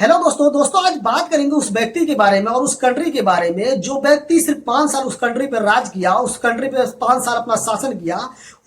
Hello दोस्तों आज बात करेंगे उस व्यक्ति के बारे में और उस कंट्री के बारे में जो व्यक्ति सिर्फ 5 साल उस कंट्री पर राज किया, उस कंट्री पे 5 साल अपना शासन किया।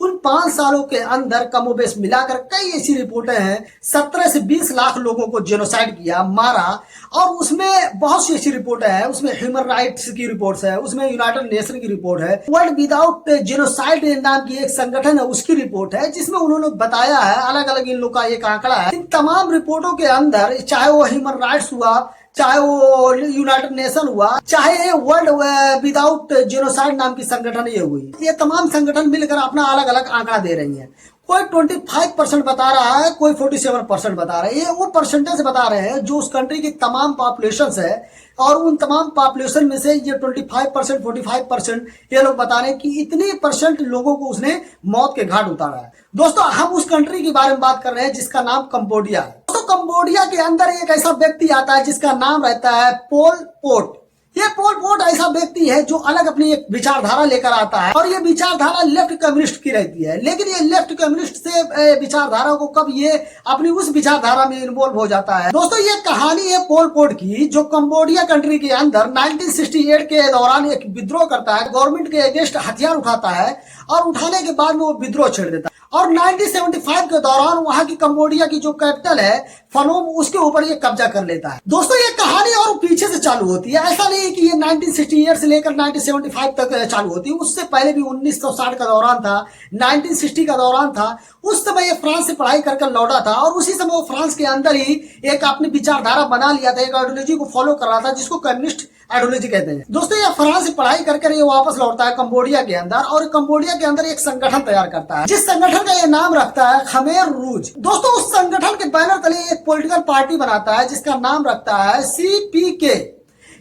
उन 5 सालों के अंदर कमोबेश मिलाकर कई ऐसी रिपोर्टें हैं, 17 से 20 लाख लोगों को जेनोसाइड किया, मारा। और उसमें बहुत सी ऐसी रिपोर्टें हैं, उसमें ह्यूमन राइट्स की रिपोर्ट्स है, उसमें यूनाइटेड नेशन की रिपोर्ट है, वर्ल्ड विदाउट जेनोसाइड नाम की एक संगठन है उसकी रिपोर्ट है, जिसमें उन्होंने बताया है अलग अलग इन लोग का एक आंकड़ा है। इन तमाम रिपोर्टों के अंदर चाहे वो ह्यूमन राइट्स हुआ, चाहे वो यूनाइटेड नेशन हुआ, चाहे वर्ल्ड विदाउट जेनोसाइड नाम की संगठन ये हुई, ये तमाम संगठन मिलकर अपना अलग अलग आंकड़ा दे रही हैं। कोई 25% बता रहा है, कोई 47% बता रहा है। ये वो परसेंटेज बता रहे हैं जो उस कंट्री की तमाम पॉपुलेशन है, और उन तमाम पॉपुलेशन में से ये 25%, 45% ये लोग बता रहे हैं कि इतनी परसेंट लोगों को उसने मौत के घाट उतारा है। दोस्तों हम उस कंट्री के बारे में बात कर रहे हैं जिसका नाम कंबोडिया है। दोस्तों कंबोडिया के अंदर एक ऐसा व्यक्ति आता है जिसका नाम रहता है पोल पोट। ये पोल पोट ऐसा व्यक्ति है जो अलग अपनी एक विचारधारा लेकर आता है, और ये विचारधारा लेफ्ट कम्युनिस्ट की रहती है। लेकिन ये लेफ्ट कम्युनिस्ट से विचारधारा को कब ये अपनी उस विचारधारा में इन्वॉल्व हो जाता है। दोस्तों ये कहानी है पोल पोट की, जो कंबोडिया कंट्री के अंदर 1968 के दौरान एक विद्रोह करता है, गवर्नमेंट के अगेंस्ट हथियार उठाता है, और उठाने के बाद में वो विद्रोह छेड़ देता है। और 1975 के दौरान वहां की कंबोडिया की जो कैपिटल है फनोम, उसके ऊपर ये कब्जा कर लेता है। दोस्तों ये कहानी और पीछे से चालू होती है, ऐसा नहीं कि ये 1968 से लेकर 1975 तक चालू होती है। उससे पहले भी 1960 का दौरान था, 1960 का दौरान था। उस समय ये फ्रांस से पढ़ाई कर लौटा था, और उसी समय वो फ्रांस के अंदर ही एक अपनी विचारधारा बना लिया था, एक आइडियोलॉजी को फॉलो कर रहा था जिसको कम्युनिस्ट आइडियोलॉजी कहते हैं। दोस्तों ये फ्रांस से पढ़ाई करके ये वापस लौटता है कंबोडिया के अंदर, और कंबोडिया के अंदर एक संगठन तैयार करता है, जिस संगठन का ये नाम रखता है खमेर रूज। दोस्तों उस संगठन के बैनर तले एक पॉलिटिकल पार्टी बनाता है जिसका नाम रखता है CPK,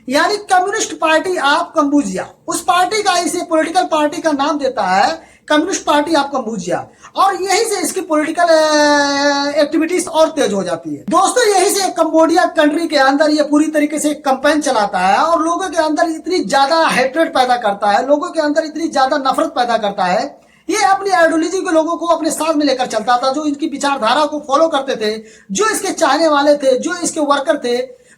यानी कम्युनिस्ट पार्टी ऑफ कंबोडिया। उस पार्टी का, इसे पॉलिटिकल पार्टी का नाम देता है कम्युनिस्ट पार्टी ऑफ कंबोडिया, और यही से इसकी पॉलिटिकल एक्टिविटीज और तेज हो जाती है। दोस्तों यही से कंबोडिया कंट्री के अंदर ये पूरी तरीके से कैंपेन चलाता है, और लोगों के अंदर इतनी ज्यादा हेट्रेड पैदा करता है, लोगों के अंदर इतनी ज्यादा नफरत पैदा करता है। ये अपनी आइडियोलॉजी के लोगों को अपने साथ में लेकर चलता था, जो इनकी विचारधारा को फॉलो करते थे, जो इसके चाहने वाले थे, जो इसके वर्कर थे,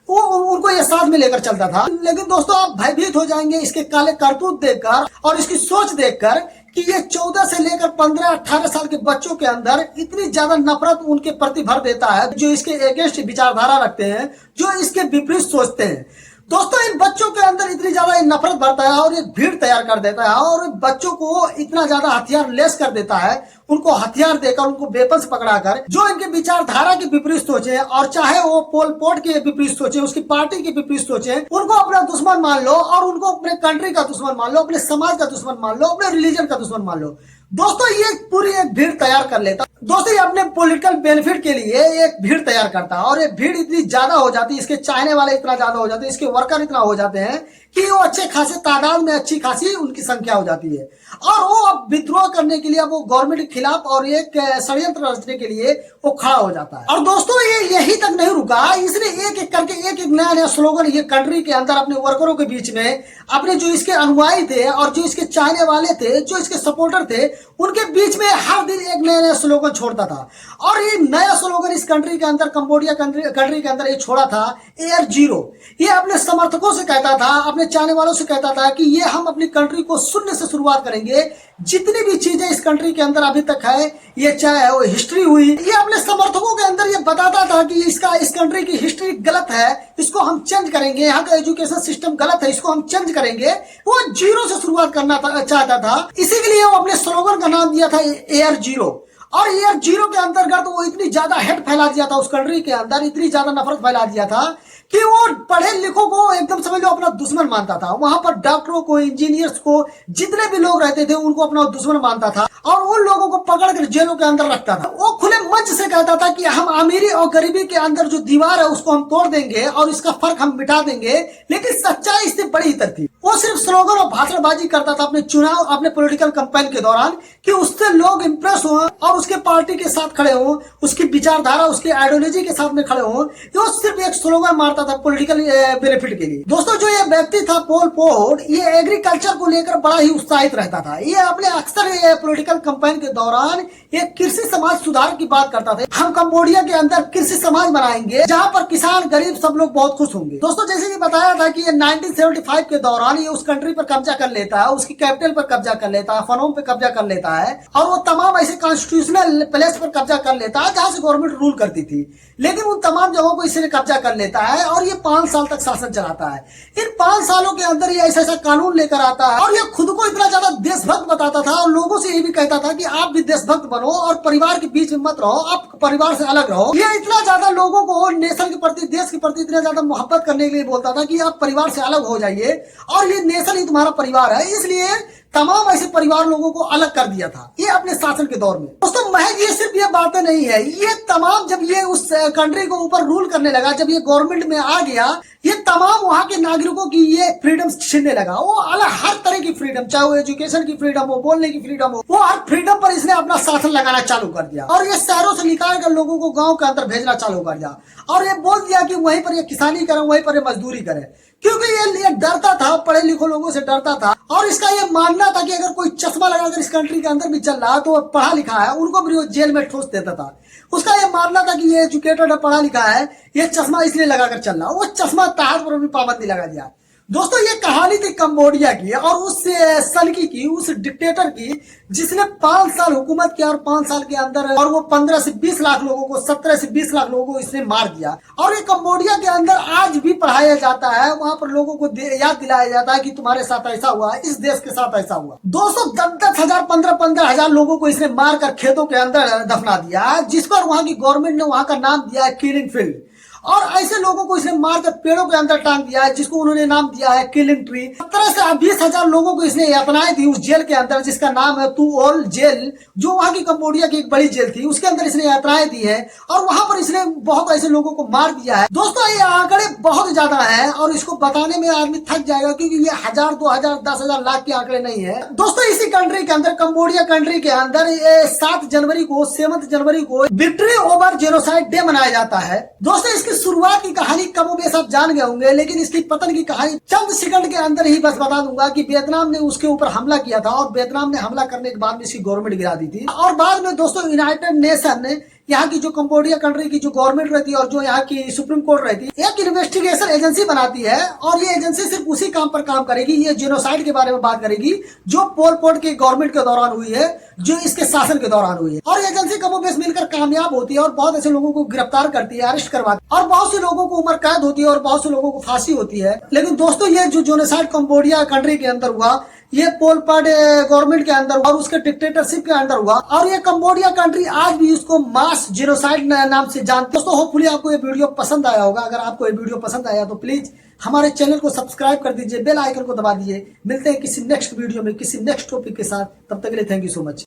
वो उनको ये साथ में लेकर चलता था। लेकिन दोस्तों आप भयभीत हो जाएंगे इसके काले करतूत देखकर और इसकी सोच देखकर कि ये 14 से लेकर 15-18 साल के बच्चों के अंदर इतनी ज्यादा नफरत उनके प्रति भर देता है, जो इसके अगेंस्ट विचारधारा रखते हैं, जो इसके विपरीत सोचते हैं। दोस्तों इन बच्चों के अंदर इतनी ज्यादा नफरत भरता है और एक भीड़ तैयार कर देता है, और बच्चों को इतना ज्यादा हथियार लेस कर देता है, उनको हथियार देकर, उनको वेपन्स पकड़ाकर, जो इनके विचारधारा के विपरीत सोचे, और चाहे वो पोल पोट के विपरीत सोचे, उसकी पार्टी के विपरीत सोचे, उनको अपना दुश्मन मान लो, और उनको अपने कंट्री का दुश्मन मान लो, अपने समाज का दुश्मन मान लो, अपने रिलीजन का दुश्मन मान लो। दोस्तों ये पूरी एक भीड़ तैयार कर लेता। दोस्तों ये अपने पॉलिटिकल बेनिफिट के लिए एक भीड़ तैयार करता है, और ये भीड़ इतनी ज्यादा हो जाती है, इसके चाहने वाले इतना ज्यादा हो जाते हैं, इसके वर्कर इतना हो जाते हैं कि वो अच्छे खासे तादाद में अच्छी खासी उनकी संख्या हो जाती है, और वो अब विद्रोह करने के लिए, वो गवर्नमेंट के खिलाफ और एक षड्यंत्र रचने के लिए वो खड़ा हो जाता है। और दोस्तों ये यही तक नहीं रुका, इसने एक एक करके एक एक नया नया स्लोगन ये कंट्री के अंदर अपने वर्करों के बीच में, अपने जो इसके अनुयायी थे और जो इसके चाहने वाले थे, जो इसके सपोर्टर थे, उनके बीच में हर दिन एक नया नया स्लोगन छोड़ता था। और ये नया स्लोगन इस कंट्री के अंदर, कंबोडिया कंट्री के अंदर ये छोड़ा था, एयर जीरो। ये अपने समर्थकों से कहता था, अपने चाहने वालों से कहता था कि ये हम अपनी कंट्री को शून्य से शुरुआत करेंगे। जितनी भी चीजें इस कंट्री के अंदर अभी तक है, ये चाहे वो हिस्ट्री हुई, ये अपने समर्थकों के अंदर ये बताता था कि इस कंट्री की हिस्ट्री गलत है, इसको हम चेंज करेंगे, यहाँ का एजुकेशन सिस्टम गलत है, इसको हम चेंज करेंगे। वो जीरो से शुरुआत करना चाहता था, इसी के लिए वो अपने स्लोगन का नाम दिया था एयर जीरो। और एयर जीरो के अंतर्गत वो इतनी ज्यादा हेट फैला दिया था उस कंट्री के अंदर, इतनी ज्यादा नफरत फैला दिया था कि वो पढ़े लिखों को एकदम समझ लो अपना दुश्मन मानता था। वहां पर डॉक्टरों को, इंजीनियर्स को, जितने भी लोग रहते थे उनको अपना दुश्मन मानता था, और उन लोगों को पकड़कर जेलों के अंदर रखता था। वो खुले मंच से कहता था कि हम अमीरी और गरीबी के अंदर जो दीवार है उसको हम तोड़ देंगे और इसका फर्क हम मिटा देंगे। लेकिन सच्चाई इससे बड़ी इतर थी। वो सिर्फ स्लोगन और भाषणबाजी करता था अपने चुनाव, अपने पॉलिटिकल कैंपेन के दौरान, कि उससे लोग इंप्रेस हो और उसके पार्टी के साथ खड़े हो, उसकी विचारधारा, उसकी आइडियोलॉजी के साथ में खड़े हो, ये सिर्फ एक स्लोगन मारता था पॉलिटिकल बेनिफिट के लिए। दोस्तों जो ये व्यक्ति था पोल पोट, ये एग्रीकल्चर को लेकर बड़ा ही उत्साहित रहता था। ये अपने अक्सर पॉलिटिकल कैंपेन के दौरान एक कृषि समाज सुधार की बात करता था। हम कंबोडिया के अंदर कृषि समाज बनाएंगे जहां पर किसान गरीब सब लोग बहुत खुश होंगे। दोस्तों जैसे कि बताया था कि ये 1975 के दौरान ये उस कंट्री पर कब्जा कर लेता है, उसकी कैपिटल पर कब्जा कर लेता है, फनोम पे कब्जा कर लेता है, और वो तमाम ऐसे कॉन्स्टिट्यूशनल प्लेस पर कब्जा कर लेता है जहां से गवर्नमेंट रूल करती थी। लेकिन उन तमाम जगहों को इसने कब्जा कर लेता है और ये 5 साल तक शासन चलाता है। इन 5 सालों के अंदर ये ऐसा ऐसा कानून लेकर आता है और ये खुद को इतना ज्यादा देशभक्त बताता था और लोगों से ये भी कहता था कि आप भी देशभक्त बनो और परिवार के बीच में मत रहो, आप परिवार से अलग रहो। ये इतना ज्यादा लोगों को नेशन के प्रति, देश के प्रति इतना ज्यादा मोहब्बत करने के लिए बोलता था कि आप परिवार से अलग हो जाइए और ये नेशन ही तुम्हारा परिवार है। इसलिए तमाम ऐसे परिवार लोगों को अलग कर दिया था ये अपने शासन के दौर में। दोस्तों महज ये सिर्फ ये बातें नहीं है, ये तमाम जब ये उस कंट्री को ऊपर रूल करने लगा, जब ये गवर्नमेंट में आ गया, ये तमाम वहां के नागरिकों की ये फ्रीडम छीनने लगा। वो अलग हर तरह की फ्रीडम, चाहे वो एजुकेशन की फ्रीडम हो, बोलने की फ्रीडम हो, वो हर फ्रीडम पर इसने अपना शासन लगाना चालू कर दिया और ये शहरों से निकाल कर लोगों को गाँव के अंदर भेजना चालू कर दिया और ये बोल दिया कि वहीं पर ये किसानी करें, वहीं पर ये मजदूरी करें, क्योंकि ये डरता था, पढ़े लिखे लोगों से डरता था और इसका ये मानना था कि अगर कोई चश्मा लगाकर इस कंट्री के अंदर भी चल रहा है तो पढ़ा लिखा है, उनको भी वो जेल में ठोस देता था। उसका ये मानना था कि ये एजुकेटेड है, पढ़ा लिखा है, ये चश्मा इसलिए लगाकर चल रहा है। वो चश्मा ताहत पर भी पाबंदी लगा दिया। दोस्तों ये कहानी थी कंबोडिया की और उस सनकी की, उस डिक्टेटर की जिसने 5 साल हुकूमत किया और 5 साल के अंदर और वो 15 से 20 लाख लोगों को, 17 से 20 लाख लोगों को इसने मार दिया। और ये कंबोडिया के अंदर आज भी पढ़ाया जाता है, वहां पर लोगों को याद दिलाया जाता है कि तुम्हारे साथ ऐसा हुआ, इस देश के साथ ऐसा हुआ। 210 हजार 15 हजार लोगों को इसने मारकर खेतों के अंदर दफना दिया, जिस पर वहां की गवर्नमेंट ने वहां का नाम दिया है किलिंग फील्ड। और ऐसे लोगों को इसने मारकर पेड़ों के अंदर टांग दिया है जिसको उन्होंने नाम दिया है किलिंग ट्री। 17 से 20 हजार लोगों को इसने यातनाएं दी उस जेल के अंदर जिसका नाम है तुओल जेल, जो वहां की कंबोडिया की एक बड़ी जेल थी, उसके अंदर इसने यातनाएं दी है और वहां पर इसने बहुत ऐसे लोगों को मार दिया है। दोस्तों ये आंकड़े बहुत ज्यादा है और इसको बताने में आदमी थक जाएगा क्योंकि ये 1000, 2000, 10,000, लाख के आंकड़े नहीं है। दोस्तों इसी कंट्री के अंदर, कंबोडिया कंट्री के अंदर 7 जनवरी को विक्ट्री ओवर जेनोसाइड डे मनाया जाता है। दोस्तों इसकी शुरुआत की कहानी कमोबेश आप जान गए होंगे, लेकिन इसकी पतन की कहानी चंद सेकंड के अंदर ही बस बता दूंगा कि वियतनाम ने उसके ऊपर हमला किया था और वियतनाम ने हमला करने के बाद में इसकी गवर्नमेंट गिरा दी थी। और बाद में दोस्तों यूनाइटेड नेशन ने यहाँ की जो कंबोडिया कंट्री की जो गवर्नमेंट रहती है और जो यहाँ की सुप्रीम कोर्ट रहती है, एक इन्वेस्टिगेशन एजेंसी बनाती है और ये एजेंसी सिर्फ उसी काम पर काम करेगी, ये जेनोसाइड के बारे में बात करेगी जो पोल पोट के गवर्नमेंट के दौरान हुई है, जो इसके शासन के दौरान हुई है। और एजेंसी कमोबेश मिलकर कामयाब होती है और बहुत ऐसे लोगों को गिरफ्तार करती है, अरेस्ट करवाती है और बहुत से लोगों को उम्र कैद होती है और बहुत से लोगों को फांसी होती है। लेकिन दोस्तों ये जो जेनोसाइड कंबोडिया कंट्री के अंदर हुआ, ये पोल पोट गवर्नमेंट के अंदर और उसके डिक्टेटरशिप के अंदर हुआ और ये कंबोडिया कंट्री आज भी उसको मास जेनोसाइड नाम से जानती है। दोस्तों होपफुली आपको ये वीडियो पसंद आया होगा। अगर आपको ये वीडियो पसंद आया तो प्लीज हमारे चैनल को सब्सक्राइब कर दीजिए, बेल आइकन को दबा दीजिए। मिलते हैं किसी नेक्स्ट वीडियो में किसी नेक्स्ट टॉपिक के साथ, तब तक के लिए थैंक यू सो मच।